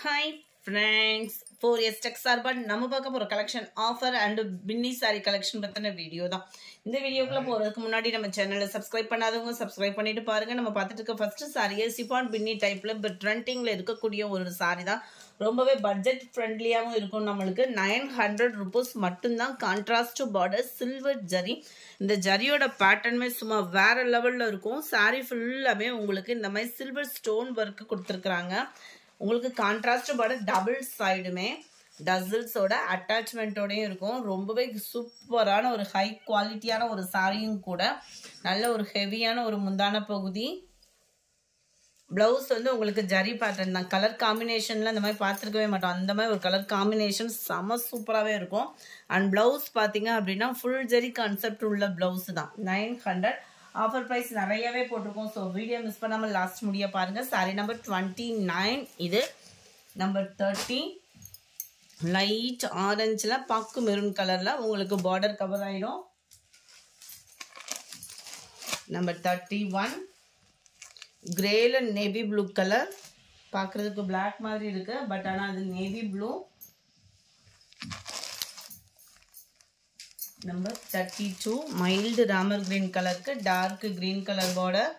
Hi friends, 4S Tech சார்பாக நம்ம பார்க்க போகிற கலெக்ஷன் ஆஃபர் அண்ட் பின்னி சாரி கலெக்ஷன் பற்றின வீடியோ தான். இந்த வீடியோக்குள்ளே போகிறதுக்கு முன்னாடி நம்ம சேனலை சப்ஸ்கிரைப் பண்ணாதவங்க சப்ஸ்கிரைப் பண்ணிட்டு பாருங்கள். நம்ம பார்த்துட்டு இருக்க ஃபஸ்ட்டு சாரியை சிஃபான் பின்னி டைப்பில் இப்போ ட்ரெண்டிங்கில் இருக்கக்கூடிய ஒரு சாரி தான். ரொம்பவே பட்ஜெட் ஃப்ரெண்ட்லியாகவும் இருக்கும். நம்மளுக்கு 900 rupees மட்டும்தான். Contrast border silver zari. இந்த ஜரியோட பேட்டர்னுமே சும்மா வேற லெவலில் இருக்கும். சாரி ஃபுல்லாகவே உங்களுக்கு இந்த மாதிரி சில்வர் ஸ்டோன் ஒர்க்கு கொடுத்துருக்குறாங்க. உங்களுக்கு கான்ட்ராஸ்ட் பார்டர் டபுள் சைடுமே டசில்ஸோட அட்டாச்மெண்ட்டோடையும் இருக்கும். ரொம்பவே சூப்பரான ஒரு ஹை குவாலிட்டியான ஒரு சாரியும் கூட. நல்ல ஒரு ஹெவியான ஒரு முந்தான பகுதி. பிளவுஸ் வந்து உங்களுக்கு ஜரி பேட்டர்ன் தான். கலர் காம்பினேஷன்ல இந்த மாதிரி பார்த்துருக்கவே மாட்டோம். அந்த மாதிரி ஒரு கலர் காம்பினேஷன் செம சூப்பராகவே இருக்கும். அண்ட் பிளவுஸ் பார்த்தீங்க அப்படின்னா ஃபுல் ஜரி கான்செப்ட் உள்ள பிளவுஸ் தான். 900 ஆஃபர் ப்ரைஸ் நிறையவே போட்டிருக்கோம். ஸோ வீடியோ மிஸ் பண்ணாமல் லாஸ்ட் முடிய பாருங்கள். Sorry number 29. இது நம்பர் 30 லைட் ஆரஞ்சில் பாக்கு மெரூன் கலரில் உங்களுக்கு பார்டர் கவர் ஆகிடும். நம்பர் 31 கிரேல நேவி ப்ளூ கலர். பார்க்குறதுக்கு பிளாக் மாதிரி இருக்கு, பட் ஆனால் அது navy blue. Number 32 mild Ramar green கலருக்கு dark green colour border.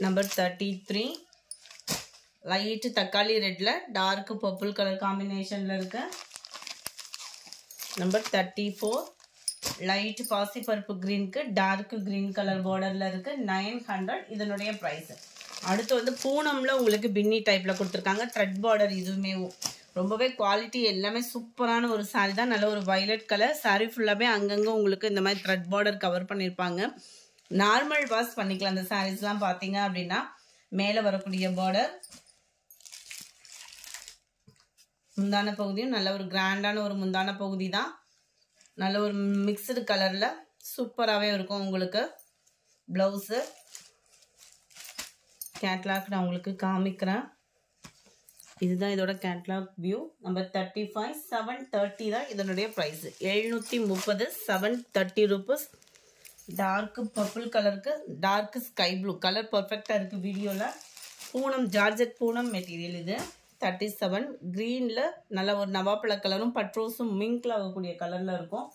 Number 33 light தக்காளி ரெட்ல டார்க் பர்பிள் கலர் காம்பினேஷன்ல இருக்கு. நம்பர் 34 லைட் பாசி பருப்பு கிரீனுக்கு டார்க் கிரீன் கலர் பார்டர்ல இருக்கு. 900 இதனுடைய பிரைஸ். அடுத்து வந்து பூனம்ல உங்களுக்கு பின்னி டைப்ல கொடுத்துருக்காங்க. Thread border. இதுவுமே ரொம்பவே குவாலிட்டி எல்லாமே சூப்பரான ஒரு சாரி தான். நல்ல ஒரு வயலட் கலர் சாரி ஃபுல்லாகவே அங்கங்கே உங்களுக்கு இந்த மாதிரி த்ரெட் பார்டர் கவர் பண்ணியிருப்பாங்க. நார்மல் வாஷ் பண்ணிக்கலாம். அந்த சாரீஸ்லாம் பார்த்தீங்க அப்படின்னா மேலே வரக்கூடிய பார்டர். முந்தான பகுதியும் நல்ல ஒரு கிராண்டான ஒரு முந்தான பகுதி தான். நல்ல ஒரு மிக்சடு கலரில் சூப்பராகவே இருக்கும். உங்களுக்கு ப்ளவுஸு கேட்லாக் நான் உங்களுக்கு காமிக்கிறேன். இதுதான் இதோட கேட்லாக் வியூ. நம்பர் 35 730 தான் இதனுடைய ப்ரைஸ். 730 730 rupees. டார்க் பர்பிள் கலருக்கு டார்க் ஸ்கை ப்ளூ கலர் பர்ஃபெக்டாக இருக்குது வீடியோவில். பூனம் ஜார்ஜெட் பூனம் மெட்டீரியல் இது. 37 க்ரீனில் நல்ல ஒரு நவாப்பழ கலரும் பட்ரோஸும் மிங்கில் ஆகக்கூடிய கலரில் இருக்கும்.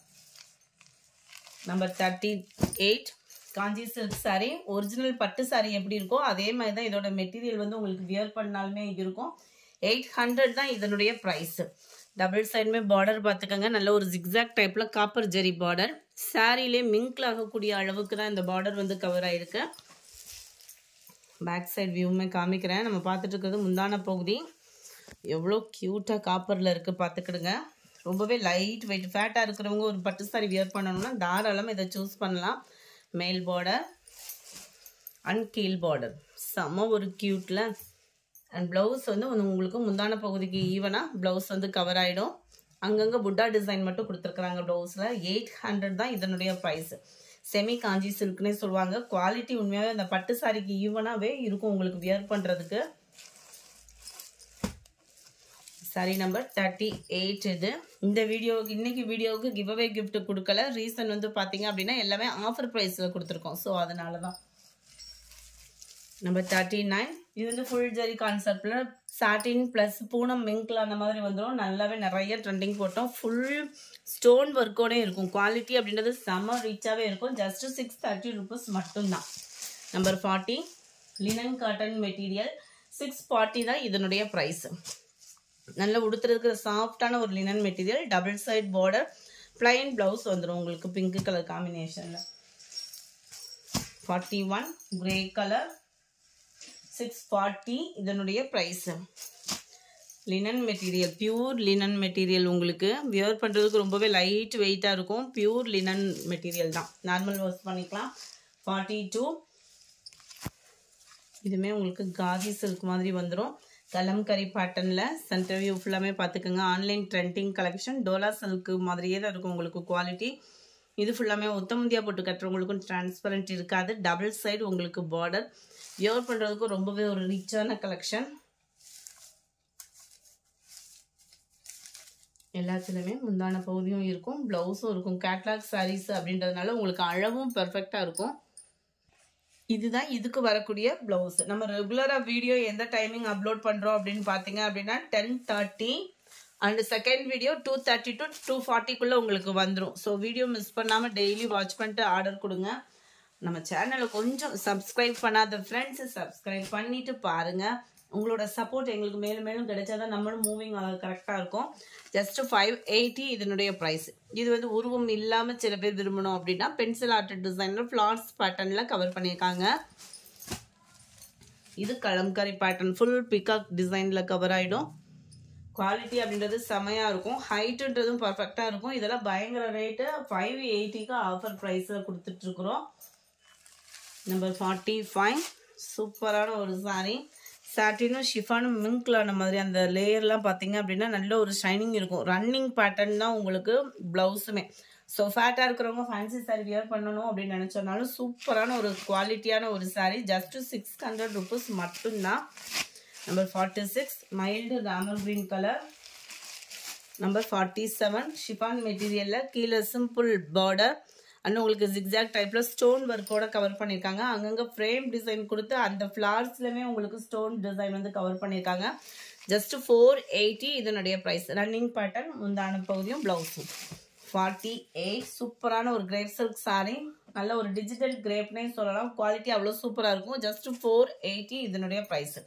நம்பர் 38 காஞ்சி சில்க் சாரீ. ஒரிஜினல் பட்டு சாரீ எப்படி இருக்கோ அதே மாதிரி தான் இதோட மெட்டீரியல் வந்து உங்களுக்கு வியர் பண்ணாலுமே இருக்கும். 800 தான் இதனுடைய ப்ரைஸ். டபுள் சைடுமே பார்டர் பார்த்துக்கோங்க. நல்ல ஒரு ஜிக்ஸாக் டைப்பில் காப்பர் ஜெரி பார்டர். சாரிலே மிங்கில் ஆகக்கூடிய அளவுக்கு தான் இந்த பார்டர் வந்து கவர் ஆகிருக்கு. பேக் சைடு வியூவுமே காமிக்கிறேன். நம்ம பார்த்துட்டு இருக்கிறது முந்தான பகுதி. எவ்வளோ க்யூட்டாக காப்பரில் இருக்குது பார்த்துக்கிடுங்க. ரொம்பவே லைட் வெயிட் ஃபேட்டாக இருக்கிறவங்க ஒரு பட்டு சாரி வியர் பண்ணணும்னா தாராளமாக இதை சூஸ் பண்ணலாம். மேல் பார்டர் அண்ட் கீழ் பார்டர் செம்ம ஒரு க்யூட்டில். அண்ட் ப்ளவுஸ் வந்து உங்களுக்கு முந்தான பகுதிக்கு ஈவனாக ப்ளவுஸ் வந்து கவர் ஆகிடும். அங்கங்கே புட்டா டிசைன் மட்டும் கொடுத்துருக்குறாங்க ப்ளவுஸில். 800 தான் இதனுடைய ப்ரைஸ். செமி காஞ்சி சில்க்னே சொல்லுவாங்க. குவாலிட்டி உண்மையாகவே அந்த பட்டு சாரிக்கு ஈவனாகவே இருக்கும் உங்களுக்கு வியர் பண்ணுறதுக்கு. சாரி நம்பர் 38 இது. இந்த வீடியோவுக்கு இன்னைக்கு வீடியோவுக்கு கிவ்அவே கிஃப்ட் கொடுக்கல. ரீசன் வந்து பார்த்தீங்க அப்படின்னா எல்லாமே ஆஃபர் ப்ரைஸில் கொடுத்துருக்கோம். ஸோ அதனால தான். நம்பர் 39 இது வந்து ஃபுல் ஜரி கான்செப்டில் சாட்டின் ப்ளஸ் பூனம் மிங்கில் அந்த மாதிரி வந்துடும். நல்லாவே நிறைய ட்ரெண்டிங் போட்டோம். ஃபுல் ஸ்டோன் ஒர்க்கோடே இருக்கும். குவாலிட்டி அப்படின்றது செம்ம ரிச்சாகவே இருக்கும். ஜஸ்ட் 630 rupees மட்டும்தான். Number 40 linen cotton material. 640 தான் இதனுடைய ப்ரைஸ். நல்ல உடுத்துறதுக்கு சாஃப்டான ஒரு linen material. Double side border plain blouse வந்துடும் உங்களுக்கு பிங்க் கலர் காம்பினேஷனில். 41 கிரே கலர். 640 இதனுடைய price. Linen material pure linen material. உங்களுக்கு வியர் பண்ணுறதுக்கு ரொம்பவே லைட் வெயிட்டாக இருக்கும். பியூர் லினன் மெட்டீரியல் தான். நார்மல் வாஷ் பண்ணிக்கலாம். 42 இதுவுமே உங்களுக்கு காதி சில்க் மாதிரி வந்துடும். கலம்கரி பேட்டர்னில் சென்டர் வியூ ஃபுல்லாமே பார்த்துக்கோங்க. Online trending collection. Dola silk மாதிரியே தான் இருக்கும் உங்களுக்கு குவாலிட்டி. இது ஃபுல்லாமே ஒத்தமுந்தியா போட்டு கட்டுறவங்களுக்கும் டிரான்ஸ்பரண்ட் இருக்காது. டபுள் சைடு உங்களுக்கு பார்டர். வியர் பண்ணுறதுக்கும் ரொம்பவே ஒரு ரிச்சான கலெக்ஷன். எல்லாத்துலேயுமே முந்தான பகுதியும் இருக்கும், ப்ளவுஸும் இருக்கும். கேட்லாக் சாரீஸ் அப்படின்றதுனால உங்களுக்கு அளவும் பெர்ஃபெக்டாக இருக்கும். இதுதான் இதுக்கு வரக்கூடிய பிளவுஸ். நம்ம ரெகுலரா வீடியோ எந்த டைமிங் அப்லோட் பண்றோம் அப்படின்னு பாத்தீங்க அப்படின்னா 10:30 அண்ட் செகண்ட் வீடியோ 2:30 to 2:40 உங்களுக்கு வந்துடும். ஸோ வீடியோ மிஸ் பண்ணாம டெய்லி வாட்ச் பண்ணிட்டு ஆர்டர் கொடுங்க. நம்ம சேனலை கொஞ்சம் சப்ஸ்கிரைப் பண்ணாத ஃப்ரெண்ட்ஸ் சப்ஸ்கிரைப் பண்ணிட்டு பாருங்க. உங்களோட சப்போர்ட் எங்களுக்கு மேலும் மேலும் கிடைச்சாதான் நம்மளும் மூவிங் கரெக்டாக இருக்கும். ஜஸ்ட் 580 இதனுடைய ப்ரைஸ். இது வந்து உருவம் இல்லாமல் சில பேர் விரும்பணும் அப்படின்னா பென்சில் ஆர்ட் டிசைனில் ஃப்ளார்ஸ் பேட்டர்னில் கவர் பண்ணியிருக்காங்க. இது கலம்காரி பேட்டர்ன் ஃபுல் பிகாக் டிசைனில் கவர் ஆகிடும். குவாலிட்டி அப்படின்றது செமையாக இருக்கும். ஹைட்டுன்றதும் பர்ஃபெக்டாக இருக்கும். இதெல்லாம் பயங்கர ரேட்டு. 580க்கு ஆஃபர் ப்ரைஸில் கொடுத்துட்ருக்குறோம். நம்பர் 45 சூப்பரான ஒரு சாரீ. சாட்டினும் ஷிஃபானும் மிங்க்லான மாதிரி அந்த லேயர்லாம் பார்த்தீங்க அப்படின்னா நல்ல ஒரு ஷைனிங் இருக்கும். ரன்னிங் பேட்டர்ன் தான் உங்களுக்கு ப்ளவுஸுமே. ஸோ ஃபேட்டாக இருக்கிறவங்க ஃபேன்சி சாரீ வியர் பண்ணணும் அப்படின்னு நினச்சோனாலும் சூப்பரான ஒரு குவாலிட்டியான ஒரு சாரீ. ஜஸ்ட்டு 600 rupees மட்டும்தான். Number 46 mild Ramar green colour. Number 47 chiffon மெட்டீரியலில் கீழே சிம்பிள் பார்டர் அண்ட் உங்களுக்கு ஜிக்ஸாக் டைப்ல ஸ்டோன் ஒர்க்கோட கவர் பண்ணியிருக்காங்க. அங்கங்கே ஃப்ரேம் டிசைன் கொடுத்து அந்த ஃப்ளார்ஸ்லையுமே உங்களுக்கு ஸ்டோன் டிசைன் வந்து கவர் பண்ணியிருக்காங்க. ஜஸ்ட் 480 இதனுடைய ப்ரைஸ். ரன்னிங் பேட்டர்ன் முந்தான பகுதியும் ப்ளவுஸும். 48 சூப்பரான ஒரு கிரேப் சில்க் சாரீ. நல்ல ஒரு டிஜிட்டல் கிரேப்னே சொல்லலாம். குவாலிட்டி அவ்வளோ சூப்பராக இருக்கும். ஜஸ்ட் 480 இதனுடைய ப்ரைஸ்.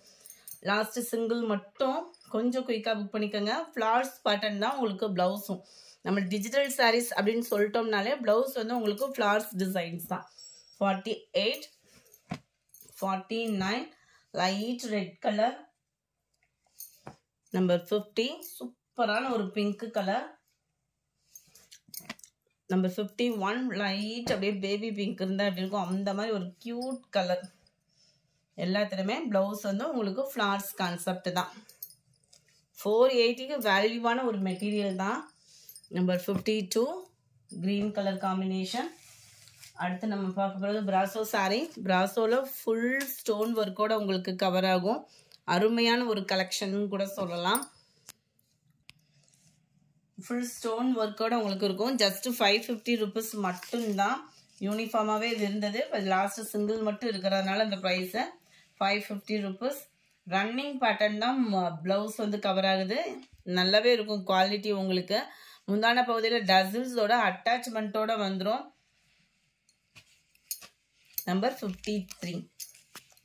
லாஸ்ட் சிங்கிள் மட்டும் கொஞ்சம் குயிக்காக புக் பண்ணிக்கோங்க. ஃப்ளார்ஸ் பேட்டர்ன் தான் உங்களுக்கு ப்ளவுஸும். நம்ம டிஜிட்டல் சாரீஸ் அப்படின்னு சொல்லிட்டோம்னாலே ப்ளவுஸ் வந்து உங்களுக்கு ஃப்ளார்ஸ் டிசைன்ஸ் தான். 48 49 லைட் ரெட் கலர். நம்பர் 50 சூப்பரான ஒரு பிங்க் கலர். நம்பர் 51 லைட் அப்படியே பேபி பிங்க் இருந்தால் எப்படி இருக்கும் அந்த மாதிரி ஒரு கியூட் கலர். எல்லாத்துலேயுமே ப்ளவுஸ் வந்து உங்களுக்கு ஃப்ளார்ஸ் கான்செப்ட் தான். 480க்கு வேல்யூவான ஒரு மெட்டீரியல் தான். Number 52 green colour combination. அடுத்து நம்ம பார்க்க போகிறது பிராசோ சாரீ. பிராசோவில் ஃபுல் ஸ்டோன் ஒர்க்கோட உங்களுக்கு கவர் ஆகும். அருமையான ஒரு கலெக்ஷன் கூட சொல்லலாம். ஃபுல் ஸ்டோன் ஒர்க்கோட உங்களுக்கு இருக்கும். ஜஸ்ட் 550 rupees மட்டும்தான். யூனிஃபார்மாகவே இது இருந்தது. லாஸ்ட் சிங்கிள் மட்டும் இருக்கிறதுனால இந்த ப்ரைஸை 550 rupees. ரன்னிங் பேட்டர்ன் தான் ப்ளவுஸ் வந்து கவர் ஆகுது. நல்லாவே இருக்கும் குவாலிட்டி. உங்களுக்கு முந்தான பகுதியில் டசில்ஸோட அட்டாச்மெண்ட்டோட வந்துடும். நம்பர் 53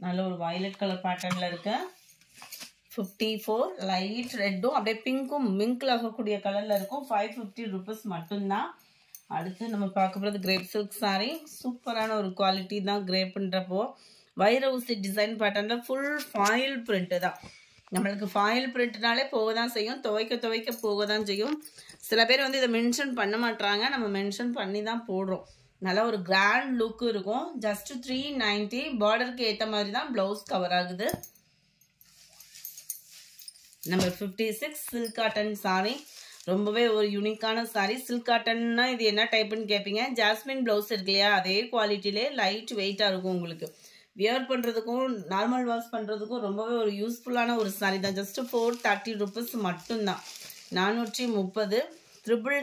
நல்ல ஒரு வயலட் கலர் பேட்டர்னில் இருக்கு. 54 லைட் ரெட்டும் அப்படியே பிங்க்கும் மிங்க்ல ஆகக்கூடிய கலரில் இருக்கும். 550 rupees மட்டும்தான். அடுத்து நம்ம பார்க்க போகிறது கிரேப் சில்க் சாரீ. சூப்பரான ஒரு குவாலிட்டி தான் கிரேப்புன்றப்போ. வைர ஊசி டிசைன் பேட்டர்னில் ஃபுல் ஃபாயில் பிரிண்ட்டு தான். நம்மளுக்கு ஃபாயில் பிரிண்ட்னாலே போக தான் செய்யும். துவைக்க போக தான் செய்யும். சில பேர் வந்து இதை மென்ஷன் பண்ண மாட்டாங்க. நம்ம மென்ஷன் பண்ணி தான் போடுறோம். நல்லா ஒரு கிராண்ட் லுக் இருக்கும். ஜஸ்ட் 390. பார்டருக்கு ஏற்ற மாதிரி தான் ப்ளவுஸ் கவர் ஆகுது. Number 56 silk cotton sari. ரொம்பவே ஒரு யூனிக்கான சாரீ. சில்க் காட்டன்னா இது என்ன டைப்புன்னு கேட்பீங்க. ஜாஸ்மின் ப்ளவுஸ் இருக்கு இல்லையா, அதே குவாலிட்டிலே லைட் வெயிட்டாக இருக்கும். உங்களுக்கு வியர் பண்ணுறதுக்கும் நார்மல் வாஷ் பண்ணுறதுக்கும் ரொம்பவே ஒரு யூஸ்ஃபுல்லான ஒரு சாரீ தான். ஜஸ்ட் 430 rupees மட்டும்தான். 430 ட்ரிபிள்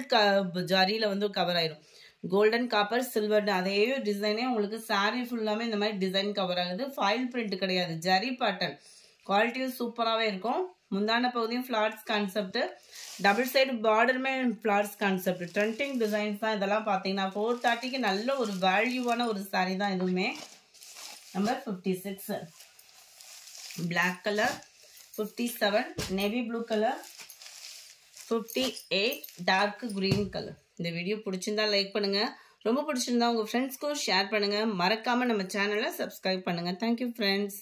ஜாரியில் வந்து கவர் ஆயிடும். கோல்டன் காப்பர் சில்வர் அதே டிசைனே உங்களுக்கு சாரீ ஃபுல்லாமே இந்த மாதிரி டிசைன் கவர் ஆகுது. ஃபாயில் பிரிண்ட் கிடையாது, ஜரி பேட்டர்ன். குவாலிட்டியும் சூப்பராகவே இருக்கும். முந்தான பகுதியும் ஃப்ளார்ஸ் கான்செப்ட். டபுள் சைடு பார்டருமே ஃப்ளார்ஸ் கான்செப்ட். ட்ரெண்டிங் டிசைன்ஸ் தான் இதெல்லாம். பார்த்தீங்கன்னா 430க்கு நல்ல ஒரு வேல்யூவான ஒரு சாரீ தான் இதுவுமே. Number 56 black colour. 57 navy blue colour. 58 dark green colour. இந்த வீடியோ பிடிச்சிருந்தா லைக் பண்ணுங்க. ரொம்ப பிடிச்சிருந்தா உங்க ஃப்ரெண்ட்ஸ்க்கும் ஷேர் பண்ணுங்க. மறக்காம நம்ம சேனலை சப்ஸ்கிரைப் பண்ணுங்க. Thank you friends.